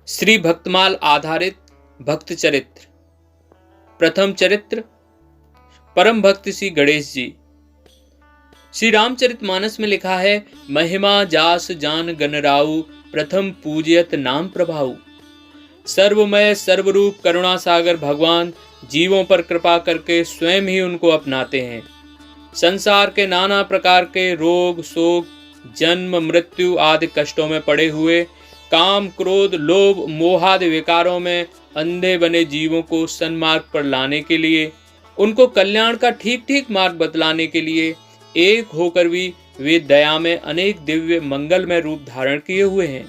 श्री भक्तमाल आधारित भक्त चरित्र। प्रथम चरित्र परम भक्त श्री गणेश जी। श्री रामचरितमानस में लिखा है, महिमा जास जान गणराऊ, प्रथम पूजयत नाम प्रभाऊ। सर्वमय सर्वरूप करुणा सागर भगवान जीवों पर कृपा करके स्वयं ही उनको अपनाते हैं। संसार के नाना प्रकार के रोग शोक जन्म मृत्यु आदि कष्टों में पड़े हुए काम क्रोध लोभ मोहादि विकारों में अंधे बने जीवों को सन्मार्ग पर लाने के लिए, उनको कल्याण का ठीक ठीक मार्ग बतलाने के लिए एक होकर भी वे दया में अनेक दिव्य मंगलमय रूप धारण किए हुए हैं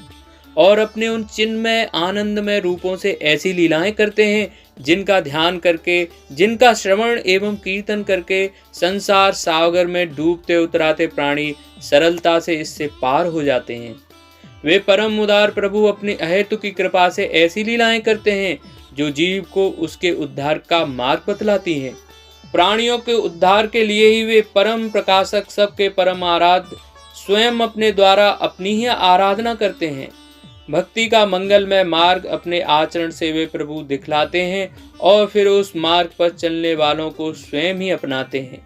और अपने उन चिन्मय आनंदमय रूपों से ऐसी लीलाएं करते हैं जिनका ध्यान करके, जिनका श्रवण एवं कीर्तन करके संसार सागर में डूबते उतराते प्राणी सरलता से इससे पार हो जाते हैं। वे परम उदार प्रभु अपनी अहेतु की कृपा से ऐसी लीलाएं करते हैं जो जीव को उसके उद्धार का मार्ग बतलाती हैं। प्राणियों के उद्धार के लिए ही वे परम प्रकाशक सबके परम आराध्य स्वयं अपने द्वारा अपनी ही आराधना करते हैं। भक्ति का मंगलमय मार्ग अपने आचरण से वे प्रभु दिखलाते हैं और फिर उस मार्ग पर चलने वालों को स्वयं ही अपनाते हैं।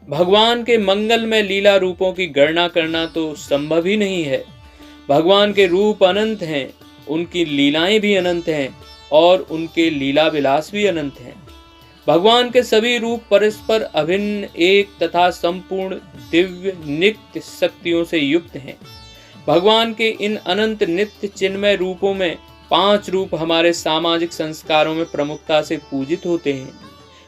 भगवान के मंगलमय लीला रूपों की गणना करना तो संभव ही नहीं है। भगवान के रूप अनंत हैं, उनकी लीलाएं भी अनंत हैं और उनके लीला विलास भी अनंत हैं। भगवान के सभी रूप परस्पर अभिन्न एक तथा संपूर्ण दिव्य नित्य शक्तियों से युक्त हैं। भगवान के इन अनंत नित्य चिन्मय रूपों में 5 रूप हमारे सामाजिक संस्कारों में प्रमुखता से पूजित होते हैं,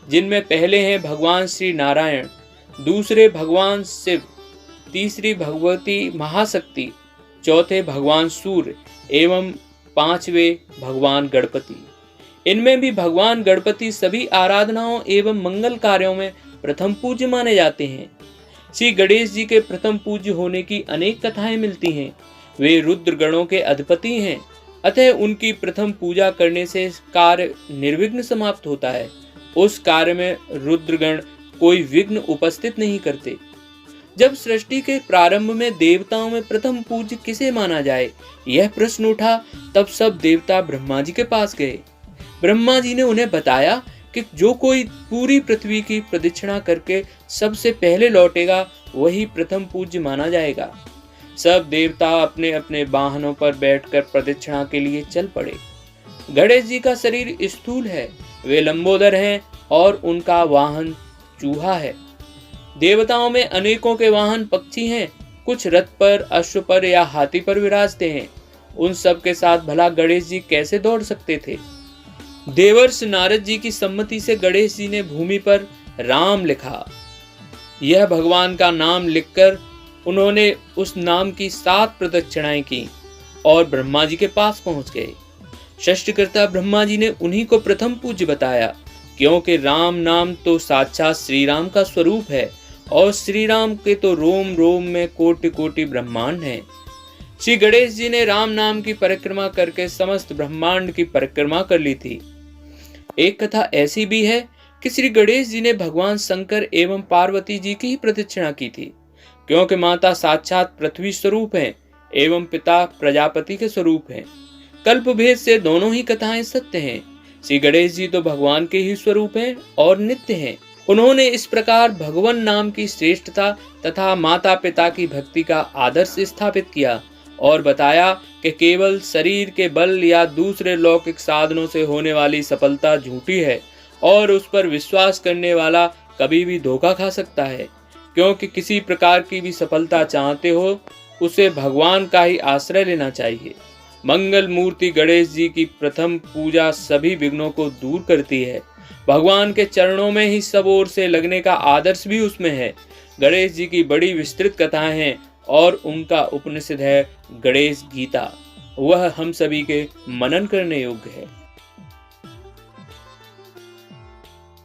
जिनमें पहले हैं भगवान श्री नारायण, दूसरे भगवान शिव, तीसरी भगवती महाशक्ति, चौथे भगवान सूर्य एवं 5वें भगवान गणपति। इनमें भी भगवान गणपति सभी आराधनाओं एवं मंगल कार्यों में प्रथम पूज्य माने जाते हैं। श्री गणेश जी के प्रथम पूज्य होने की अनेक कथाएं मिलती हैं। वे रुद्र गणों के अधिपति हैं, अतः उनकी प्रथम पूजा करने से कार्य निर्विघ्न समाप्त होता है। उस कार्य में रुद्रगण कोई विघ्न उपस्थित नहीं करते। जब सृष्टि के प्रारंभ में देवताओं में प्रथम पूज्य किसे माना जाए, यह प्रश्न उठा, तब सब देवता ब्रह्मा जी के पास गए। ब्रह्मा जी ने उन्हें बताया कि जो कोई पूरी पृथ्वी की प्रदक्षिणा करके सबसे पहले लौटेगा वही प्रथम पूज्य माना जाएगा। सब देवता अपने अपने वाहनों पर बैठकर प्रदक्षिणा के लिए चल पड़े। गणेश जी का शरीर स्थूल है, वे लंबोदर हैं और उनका वाहन चूहा है। देवताओं में अनेकों के वाहन पक्षी हैं, कुछ रथ पर अश्व पर या हाथी पर विराजते हैं। उन सब के साथ भला गणेश जी कैसे दौड़ सकते थे। देवर्षि नारद जी की सम्मति से गणेश जी ने भूमि पर राम लिखा। यह भगवान का नाम लिखकर उन्होंने उस नाम की 7 प्रदक्षिणाएं की और ब्रह्मा जी के पास पहुंच गए। सृष्टिकर्ता ब्रह्मा जी ने उन्हीं को प्रथम पूज्य बताया, क्योंकि राम नाम तो साक्षात श्री राम का स्वरूप है और श्री राम के तो रोम रोम में कोटि कोटि ब्रह्मांड हैं। श्री गणेश जी ने राम नाम की परिक्रमा करके समस्त ब्रह्मांड की परिक्रमा कर ली थी। एक कथा ऐसी भी है कि श्री गणेश जी ने भगवान शंकर एवं पार्वती जी की ही प्रदक्षिणा की थी, क्योंकि माता साक्षात पृथ्वी स्वरूप हैं एवं पिता प्रजापति के स्वरूप हैं। कल्प भेद से दोनों ही कथाएं सत्य हैं। श्री गणेश जी तो भगवान के ही स्वरूप हैं और नित्य हैं। उन्होंने इस प्रकार भगवान नाम की श्रेष्ठता तथा माता पिता की भक्ति का आदर्श स्थापित किया और बताया कि केवल शरीर के बल या दूसरे लौकिक साधनों से होने वाली सफलता झूठी है और उस पर विश्वास करने वाला कभी भी धोखा खा सकता है। क्योंकि किसी प्रकार की भी सफलता चाहते हो, उसे भगवान का ही आश्रय लेना चाहिए। मंगल मूर्ति गणेश जी की प्रथम पूजा सभी विघ्नों को दूर करती है। भगवान के चरणों में ही सब ओर से लगने का आदर्श भी उसमें है। गणेश जी की बड़ी विस्तृत कथाएं हैं और उनका उपनिषद है गणेश गीता। वह हम सभी के मनन करने योग्य है।